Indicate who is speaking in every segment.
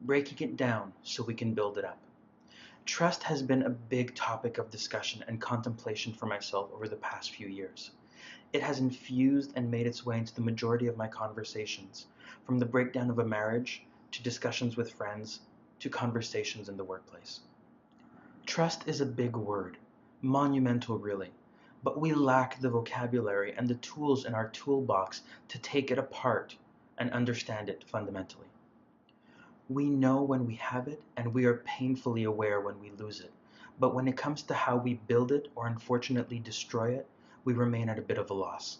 Speaker 1: breaking it down so we can build it up. Trust has been a big topic of discussion and contemplation for myself over the past few years. It has infused and made its way into the majority of my conversations, from the breakdown of a marriage, to discussions with friends, to conversations in the workplace. Trust is a big word, monumental really, but we lack the vocabulary and the tools in our toolbox to take it apart and understand it fundamentally. We know when we have it, and we are painfully aware when we lose it. But when it comes to how we build it or unfortunately destroy it, we remain at a bit of a loss.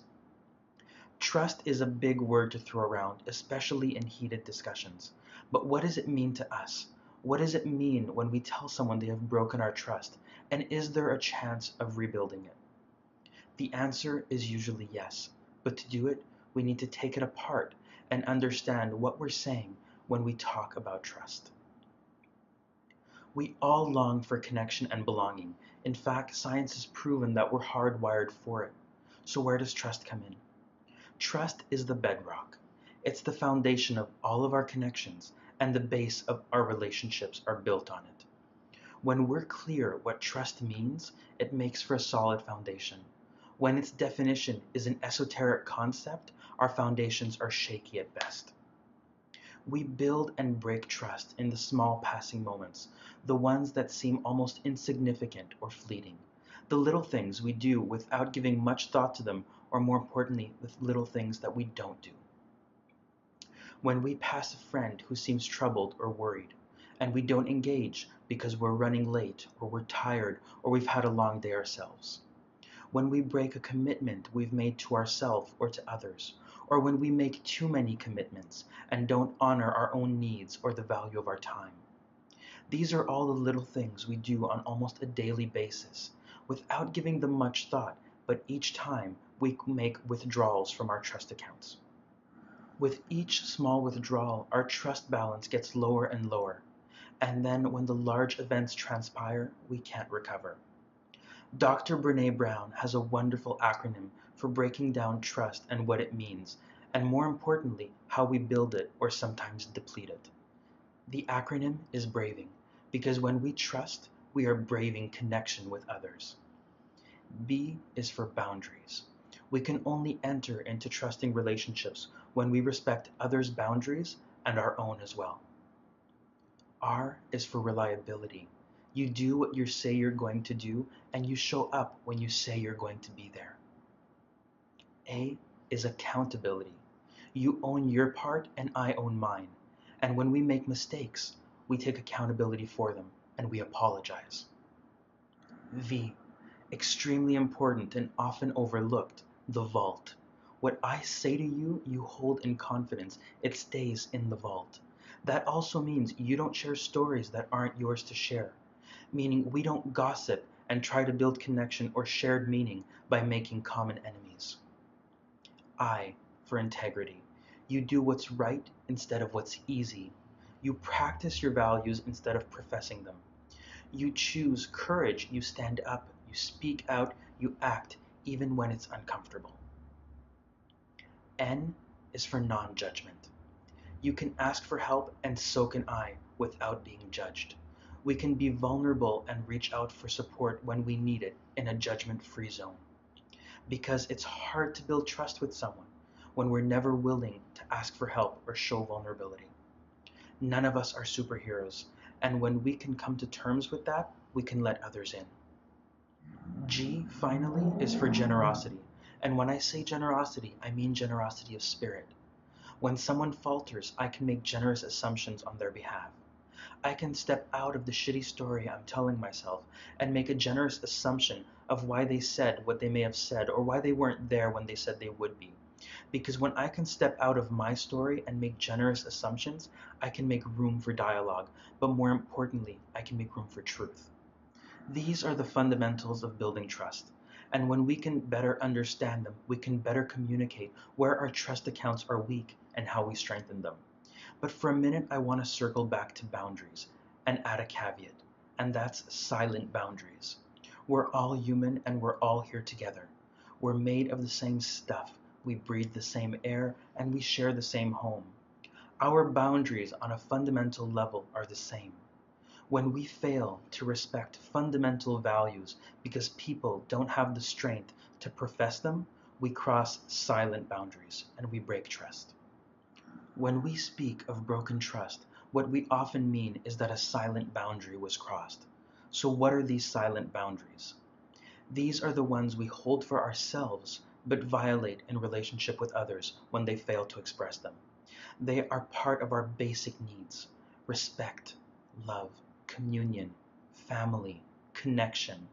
Speaker 1: Trust is a big word to throw around, especially in heated discussions. But what does it mean to us? What does it mean when we tell someone they have broken our trust? And is there a chance of rebuilding it? The answer is usually yes. But to do it, we need to take it apart and understand what we're saying when we talk about trust. We all long for connection and belonging. In fact, science has proven that we're hardwired for it. So where does trust come in? Trust is the bedrock. It's the foundation of all of our connections, and the base of our relationships are built on it. When we're clear what trust means, it makes for a solid foundation. When its definition is an esoteric concept, our foundations are shaky at best. We build and break trust in the small passing moments, the ones that seem almost insignificant or fleeting, the little things we do without giving much thought to them, or more importantly, the little things that we don't do. When we pass a friend who seems troubled or worried, and we don't engage because we're running late, or we're tired, or we've had a long day ourselves. When we break a commitment we've made to ourselves or to others, or when we make too many commitments and don't honor our own needs or the value of our time. These are all the little things we do on almost a daily basis, without giving them much thought, but each time we make withdrawals from our trust accounts. With each small withdrawal, our trust balance gets lower and lower, and then when the large events transpire, we can't recover. Dr. Brene Brown has a wonderful acronym for breaking down trust and what it means, and more importantly, how we build it or sometimes deplete it. The acronym is BRAVING, because when we trust, we are braving connection with others. B is for boundaries. We can only enter into trusting relationships when we respect others' boundaries and our own as well. R is for reliability. You do what you say you're going to do, and you show up when you say you're going to be there. A is accountability. You own your part and I own mine. And when we make mistakes, we take accountability for them and we apologize. V, extremely important and often overlooked, the vault. What I say to you, you hold in confidence. It stays in the vault. That also means you don't share stories that aren't yours to share, meaning we don't gossip and try to build connection or shared meaning by making common enemies. I, for integrity. You do what's right instead of what's easy. You practice your values instead of professing them. You choose courage, you stand up, you speak out, you act, even when it's uncomfortable. N is for non-judgment. You can ask for help, and so can I, without being judged. We can be vulnerable and reach out for support when we need it in a judgment-free zone. Because it's hard to build trust with someone when we're never willing to ask for help or show vulnerability. None of us are superheroes, and when we can come to terms with that, we can let others in. G, finally, is for generosity. And when I say generosity, I mean generosity of spirit. When someone falters, I can make generous assumptions on their behalf. I can step out of the shitty story I'm telling myself and make a generous assumption of why they said what they may have said or why they weren't there when they said they would be. Because when I can step out of my story and make generous assumptions, I can make room for dialogue, but more importantly, I can make room for truth. These are the fundamentals of building trust. And when we can better understand them, we can better communicate where our trust accounts are weak and how we strengthen them. But for a minute, I want to circle back to boundaries and add a caveat, and that's silent boundaries. We're all human and we're all here together. We're made of the same stuff, we breathe the same air, and we share the same home. Our boundaries on a fundamental level are the same. When we fail to respect fundamental values because people don't have the strength to profess them, we cross silent boundaries and we break trust. When we speak of broken trust, what we often mean is that a silent boundary was crossed. So, what are these silent boundaries? These are the ones we hold for ourselves but violate in relationship with others when they fail to express them. They are part of our basic needs: respect, love, communion, family, connection.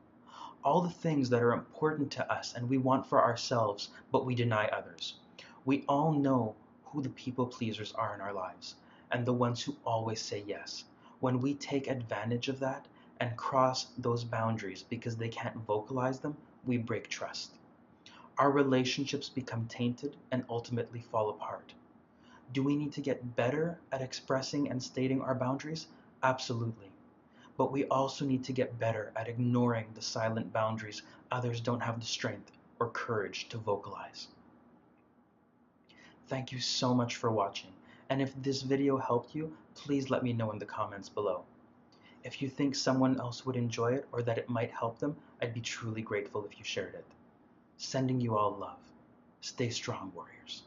Speaker 1: All the things that are important to us and we want for ourselves, but we deny others. We all know who the people pleasers are in our lives and the ones who always say yes. When we take advantage of that and cross those boundaries because they can't vocalize them, we break trust. Our relationships become tainted and ultimately fall apart. Do we need to get better at expressing and stating our boundaries? Absolutely. But we also need to get better at ignoring the silent boundaries others don't have the strength or courage to vocalize. Thank you so much for watching, and if this video helped you, please let me know in the comments below. If you think someone else would enjoy it or that it might help them, I'd be truly grateful if you shared it. Sending you all love. Stay strong, warriors.